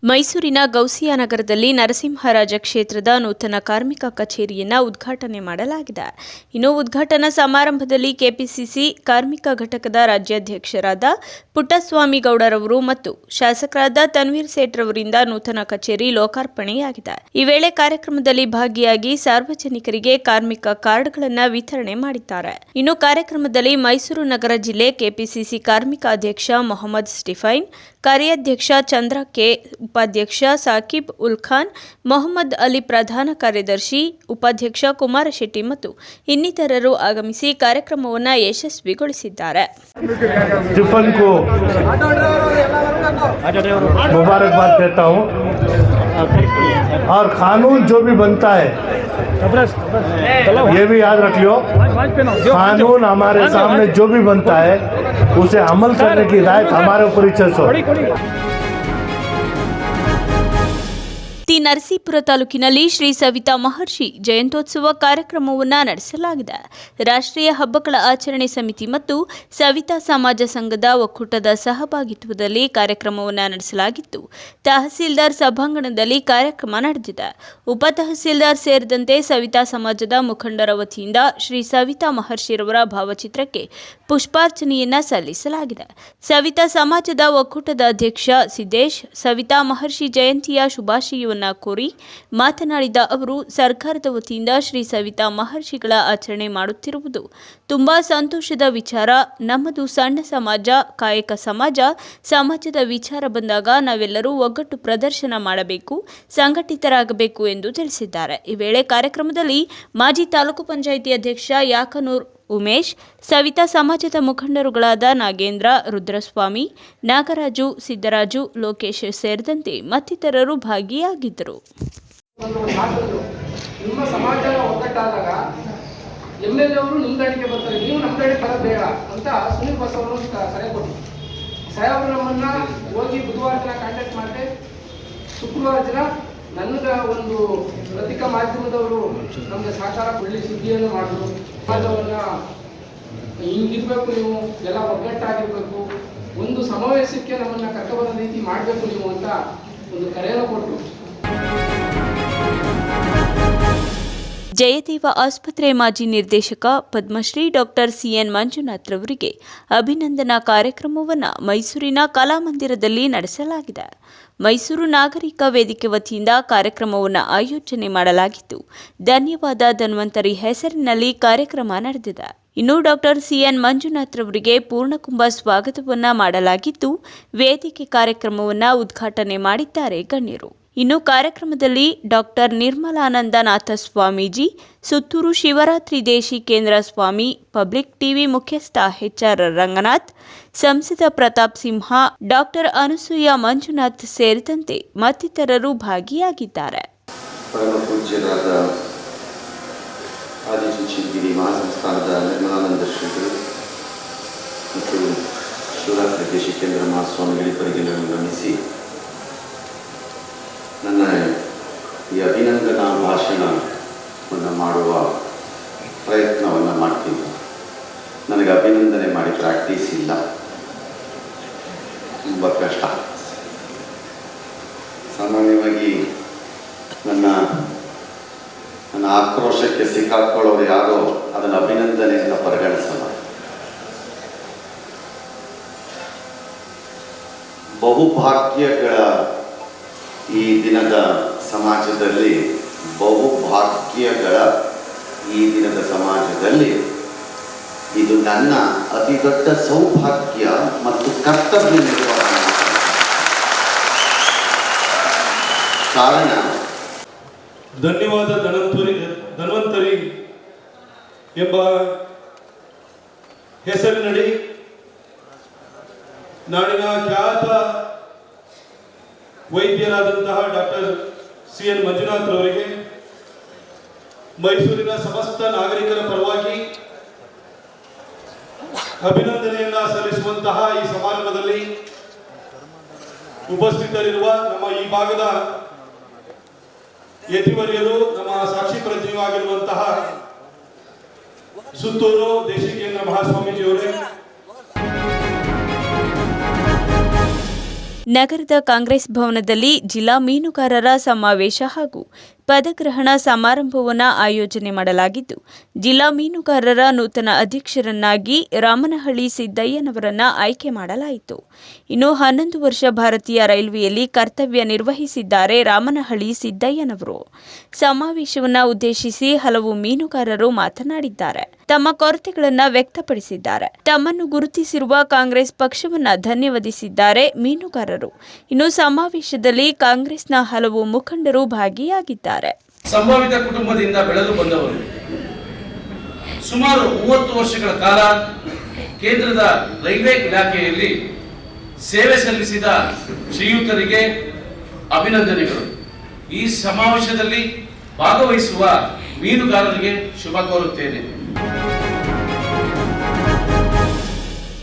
ಮೈಸೂರಿನ ಗೌಸಿಯಾ ನಗರದಲ್ಲಿ ನರಸಿಂಹರಾಜ ಕ್ಷೇತ್ರದ ನೂತನ ಕಾರ್ಮಿಕ ಕಚೇರಿಯನ್ನು ಉದ್ಘಾಟನೆ ಮಾಡಲಾಗಿದೆ. ಇನ್ನು ಉದ್ಘಾಟನಾ ಸಮಾರಂಭದಲ್ಲಿ ಕೆಪಿಸಿಸಿ ಕಾರ್ಮಿಕ ಘಟಕದ ರಾಜ್ಯಾಧ್ಯಕ್ಷರಾದ ಪುಟ್ಟಸ್ವಾಮಿ ಗೌಡರವರು ಮತ್ತು ಶಾಸಕರಾದ ತನ್ವೀರ್ ಸೇಠ್ ರವರಿಂದ ನೂತನ ಕಚೇರಿ ಲೋಕಾರ್ಪಣೆಯಾಗಿದೆ. ಈ ವೇಳೆ ಕಾರ್ಯಕ್ರಮದಲ್ಲಿ ಭಾಗಿಯಾಗಿ ಸಾರ್ವಜನಿಕರಿಗೆ ಕಾರ್ಮಿಕ ಕಾರ್ಡ್ಗಳನ್ನು ವಿತರಣೆ ಮಾಡಿದ್ದಾರೆ. ಇನ್ನು ಕಾರ್ಯಕ್ರಮದಲ್ಲಿ ಮೈಸೂರು ನಗರ ಜಿಲ್ಲೆ ಕೆಪಿಸಿಸಿ ಕಾರ್ಮಿಕ ಅಧ್ಯಕ್ಷ ಮೊಹಮ್ಮದ್ ಸ್ಟಿಫೈನ್, ಕಾರ್ಯಾಧ್ಯಕ್ಷ ಚಂದ್ರ ಕೆ, ಉಪಾಧ್ಯಕ್ಷ ಸಾಕಿಬ್ ಉಲ್ ಖಾನ್, ಮೊಹಮ್ಮದ್ ಅಲಿ, ಪ್ರಧಾನ ಕಾರ್ಯದರ್ಶಿ, ಉಪಾಧ್ಯಕ್ಷ ಕುಮಾರ ಶೆಟ್ಟಿ ಮತ್ತು ಇನ್ನಿತರರು ಆಗಮಿಸಿ ಕಾರ್ಯಕ್ರಮವನ್ನು ಯಶಸ್ವಿಗೊಳಿಸಿದ್ದಾರೆ. मुबारकबाद देता हूँ और कानून जो भी बनता है ये भी याद रख लो, कानून हमारे सामने जो भी बनता है उसे अमल करने की हिदायत हमारे ऊपर ही हो. ನರಸೀಪುರ ತಾಲೂಕಿನಲ್ಲಿ ಶ್ರೀ ಸವಿತಾ ಮಹರ್ಷಿ ಜಯಂತ್ಯೋತ್ಸವ ಕಾರ್ಯಕ್ರಮವನ್ನು ನಡೆಸಲಾಗಿದೆ. ರಾಷ್ಟ್ರೀಯ ಹಬ್ಬಗಳ ಆಚರಣೆ ಸಮಿತಿ ಮತ್ತು ಸವಿತಾ ಸಮಾಜ ಸಂಘದ ಒಕ್ಕೂಟದ ಸಹಭಾಗಿತ್ವದಲ್ಲಿ ಕಾರ್ಯಕ್ರಮವನ್ನು ನಡೆಸಲಾಗಿತ್ತು. ತಹಸೀಲ್ದಾರ್ ಸಭಾಂಗಣದಲ್ಲಿ ಕಾರ್ಯಕ್ರಮ ನಡೆದಿದೆ. ಉಪ ತಹಸೀಲ್ದಾರ್ ಸೇರಿದಂತೆ ಸವಿತಾ ಸಮಾಜದ ಮುಖಂಡರ ವತಿಯಿಂದ ಶ್ರೀ ಸವಿತಾ ಮಹರ್ಷಿರವರ ಭಾವಚಿತ್ರಕ್ಕೆ ಪುಷ್ಪಾರ್ಚನೆಯನ್ನ ಸಲ್ಲಿಸಲಾಗಿದೆ. ಸವಿತಾ ಸಮಾಜದ ಒಕ್ಕೂಟದ ಅಧ್ಯಕ್ಷ ಸಿದ್ದೇಶ್ ಸವಿತಾ ಮಹರ್ಷಿ ಜಯಂತಿಯ ಶುಭಾಶಯವನ್ನ ಕೋರಿ ಮಾತನಾಡಿದ ಅವರು, ಸರ್ಕಾರದ ವತಿಯಿಂದ ಶ್ರೀ ಸವಿತಾ ಮಹರ್ಷಿಗಳ ಆಚರಣೆ ಮಾಡುತ್ತಿರುವುದು ತುಂಬಾ ಸಂತೋಷದ ವಿಚಾರ. ನಮ್ಮದು ಸಣ್ಣ ಸಮಾಜ, ಕಾಯಕ ಸಮಾಜ. ಸಮಾಜದ ವಿಚಾರ ಬಂದಾಗ ನಾವೆಲ್ಲರೂ ಒಗ್ಗಟ್ಟು ಪ್ರದರ್ಶನ ಮಾಡಬೇಕು, ಸಂಘಟಿತರಾಗಬೇಕು ಎಂದು ತಿಳಿಸಿದ್ದಾರೆ. ಈ ವೇಳೆ ಕಾರ್ಯಕ್ರಮದಲ್ಲಿ ಮಾಜಿ ತಾಲೂಕು ಪಂಚಾಯಿತಿ ಅಧ್ಯಕ್ಷ ಯಾಕನೂರ್ ಉಮೇಶ್, ಸವಿತಾ ಸಮಾಜದ ಮುಖಂಡರುಗಳಾದ ನಾಗೇಂದ್ರ, ರುದ್ರಸ್ವಾಮಿ, ನಾಗರಾಜು, ಸಿದ್ದರಾಜು, ಲೋಕೇಶ್ ಸೇರಿದಂತೆ ಮತ್ತಿತರರು ಭಾಗಿಯಾಗಿದ್ದರು. ನಿಮ್ಮ ಸಮಾಜ ಒಗ್ಗಟ್ಟಾದಾಗ MLA ಅವರು ನಿಮ್ಮ ದಾಳಿಗೆ ಬರ್ತಾರೆ, ನೀವು ನಮ್ಮ ದಾಳಿ ಬರೋದು ಬೇಡ ಅಂತ ಸುನೀಲ್ ಬಸವರು ಸಲಹೆ ಕೊಟ್ಟರು. ಸಾಹೇಬರು ನಮ್ಮನ್ನ ಹೋಗಿ ಬುಧವಾರ ದಿನ ಕಾಂಟ್ಯಾಕ್ಟ್ ಮಾಡಿದೆ. ಶುಕ್ರವಾರ ದಿನ ನನಗೆ ಒಂದು ಪತ್ರಿಕಾ ಮಾಧ್ಯಮದವರು ನಮಗೆ ಸಹಕಾರ ಕೊಡಲಿ, ಸುದ್ದಿಯನ್ನು ಮಾಡಿದ್ರು. ಸಮಾಜವನ್ನು ಹಿಂಗಿರ್ಬೇಕು, ನೀವು ಎಲ್ಲ ಒಗ್ಗಟ್ಟಾಗಿರ್ಬೇಕು, ಒಂದು ಸಮಾವೇಶಕ್ಕೆ ನಮ್ಮನ್ನು ಕರ್ಕೊಬರೋ ರೀತಿ ಮಾಡಬೇಕು ನೀವು ಅಂತ ಒಂದು ಕರೆಯನ್ನು ಕೊಟ್ಟರು. ಜಯದೇವ ಆಸ್ಪತ್ರೆ ಮಾಜಿ ನಿರ್ದೇಶಕ ಪದ್ಮಶ್ರೀ ಡಾಕ್ಟರ್ CN ಮಂಜುನಾಥ್ ರವರಿಗೆ ಅಭಿನಂದನಾ ಕಾರ್ಯಕ್ರಮವನ್ನು ಮೈಸೂರಿನ ಕಲಾಮಂದಿರದಲ್ಲಿ ನಡೆಸಲಾಗಿದೆ. ಮೈಸೂರು ನಾಗರಿಕ ವೇದಿಕೆ ವತಿಯಿಂದ ಕಾರ್ಯಕ್ರಮವನ್ನು ಆಯೋಜನೆ ಮಾಡಲಾಗಿದ್ದು, ಧನ್ಯವಾದ ಧನ್ವಂತರಿ ಹೆಸರಿನಲ್ಲಿ ಕಾರ್ಯಕ್ರಮ ನಡೆದಿದೆ. ಇನ್ನು ಡಾಕ್ಟರ್ CN ಮಂಜುನಾಥ್ ರವರಿಗೆ ಪೂರ್ಣಕುಂಭ ಸ್ವಾಗತವನ್ನು ಮಾಡಲಾಗಿದ್ದು, ವೇದಿಕೆ ಕಾರ್ಯಕ್ರಮವನ್ನು ಉದ್ಘಾಟನೆ ಮಾಡಿದ್ದಾರೆ ಗಣ್ಯರು. ಇನ್ನು ಕಾರ್ಯಕ್ರಮದಲ್ಲಿ ಡಾಕ್ಟರ್ ನಿರ್ಮಲಾನಂದನಾಥ ಸ್ವಾಮೀಜಿ, ಸುತ್ತೂರು ಶಿವರಾತ್ರಿ ದೇಶಿ ಕೇಂದ್ರ ಸ್ವಾಮಿ, ಪಬ್ಲಿಕ್ ಟಿವಿ ಮುಖ್ಯಸ್ಥ HR ರಂಗನಾಥ್, ಸಂಸದ ಪ್ರತಾಪ್ ಸಿಂಹ, ಡಾಕ್ಟರ್ ಅನಸೂಯ ಮಂಜುನಾಥ್ ಸೇರಿದಂತೆ ಮತ್ತಿತರರು ಭಾಗಿಯಾಗಿದ್ದಾರೆ. ಪರಮಪೂಜ್ಯರಾದ ಆದಿಚುಂಚನಗಿರಿ ಮಹಾಸಂಸ್ಥಾನದ ನಿರ್ಮಲಾನಂದ ಶ್ರೀಗಳು ಮತ್ತು ಶಿವರಾತ್ರಿ ದೇಶಿ ಕೇಂದ್ರ ಮಹಾಸ್ವಾಮಿಗಳಿಬ್ಬರಿಗೆ ನಮಿಸಿ ನನ್ನ ಈ ಅಭಿನಂದನಾ ಭಾಷಣವನ್ನು ಮಾಡುವ ಪ್ರಯತ್ನವನ್ನು ಮಾಡ್ತೀನಿ. ನನಗೆ ಅಭಿನಂದನೆ ಮಾಡಿ ಪ್ರಾಕ್ಟೀಸ್ ಇಲ್ಲ, ತುಂಬ ಕಷ್ಟ. ಸಾಮಾನ್ಯವಾಗಿ ನನ್ನ ಆಕ್ರೋಶಕ್ಕೆ ಸಿಕ್ಕಾಕೊಳ್ಳೋರು ಯಾರೋ ಅದನ್ನು ಅಭಿನಂದನೆಯಿಂದ ಪರಿಗಣಿಸಲ್ಲ. ಬಹುಭಾಗ್ಯಗಳ ಈ ದಿನದ ಸಮಾಜದಲ್ಲಿ ಇದು ನನ್ನ ಅತಿ ದೊಡ್ಡ ಸೌಭಾಗ್ಯ ಮತ್ತು ಕರ್ತವ್ಯ ನಿರ್ವಹಣೆ. ಕಾರಣ ಧನ್ಯವಾದ ಧನ್ವಂತರಿ ಎಂಬ ಹೆಸರಿನಡಿ ನಾಡಿನ ಖ್ಯಾತ ವೈದ್ಯರಾದಂತಹ ಡಾಕ್ಟರ್ CN ಮಂಜುನಾಥ್ ರವರಿಗೆ ಮೈಸೂರಿನ ಸಮಸ್ತ ನಾಗರಿಕರ ಪರವಾಗಿ ಅಭಿನಂದನೆಯನ್ನ ಸಲ್ಲಿಸುವಂತಹ ಈ ಸಮಾರಂಭದಲ್ಲಿ ಉಪಸ್ಥಿತರಿರುವ ನಮ್ಮ ಈ ಭಾಗದ ಯತಿವರ್ಯರು, ನಮ್ಮ ಸಾಕ್ಷಿ ಪ್ರಜ್ಞೆಯಾಗಿರುವಂತಹ ಸುತ್ತೂರು ದೇಶಿ ಕೇಂದ್ರ ಮಹಾಸ್ವಾಮೀಜಿಯವರೇ, ನಗರದ ಕಾಂಗ್ರೆಸ್ ಭವನದಲ್ಲಿ ಜಿಲ್ಲಾ ಮೀನುಗಾರರ ಸಮಾವೇಶ ಹಾಗೂ ಪದಗ್ರಹಣ ಸಮಾರಂಭವನ್ನು ಆಯೋಜನೆ ಮಾಡಲಾಗಿದ್ದು, ಜಿಲ್ಲಾ ಮೀನುಗಾರರ ನೂತನ ಅಧ್ಯಕ್ಷರನ್ನಾಗಿ ರಾಮನಹಳ್ಳಿ ಸಿದ್ದಯ್ಯನವರನ್ನ ಆಯ್ಕೆ ಮಾಡಲಾಯಿತು. ಇನ್ನು 11 ವರ್ಷ ಭಾರತೀಯ ರೈಲ್ವೆಯಲ್ಲಿ ಕರ್ತವ್ಯ ನಿರ್ವಹಿಸಿದ್ದಾರೆ ರಾಮನಹಳ್ಳಿ ಸಿದ್ದಯ್ಯನವರು. ಸಮಾವೇಶವನ್ನು ಉದ್ದೇಶಿಸಿ ಹಲವು ಮೀನುಗಾರರು ಮಾತನಾಡಿದ್ದಾರೆ. ತಮ್ಮ ಕೊರತೆಗಳನ್ನು ವ್ಯಕ್ತಪಡಿಸಿದ್ದಾರೆ. ತಮ್ಮನ್ನು ಗುರುತಿಸಿರುವ ಕಾಂಗ್ರೆಸ್ ಪಕ್ಷವನ್ನು ಧನ್ಯವಾದಿಸಿದ್ದಾರೆ ಮೀನುಗಾರರು. ಇನ್ನು ಸಮಾವೇಶದಲ್ಲಿ ಕಾಂಗ್ರೆಸ್ನ ಹಲವು ಮುಖಂಡರು ಭಾಗಿಯಾಗಿದ್ದಾರೆ. ಸಂಭಾವಿತ ಕುಟುಂಬದಿಂದ ಬೆಳೆದು ಬಂದವರು. ಸುಮಾರು 30 ವರ್ಷಗಳ ಕಾಲ ಕೇಂದ್ರದ ರೈಲ್ವೆ ಇಲಾಖೆಯಲ್ಲಿ ಸೇವೆ ಸಲ್ಲಿಸಿದ ಶ್ರೀಯುತರಿಗೆ ಅಭಿನಂದನೆಗಳು. ಈ ಸಮಾವೇಶದಲ್ಲಿ ಭಾಗವಹಿಸುವ ಮೀನುಗಾರರಿಗೆ ಶುಭ ಕೋರುತ್ತೇನೆ.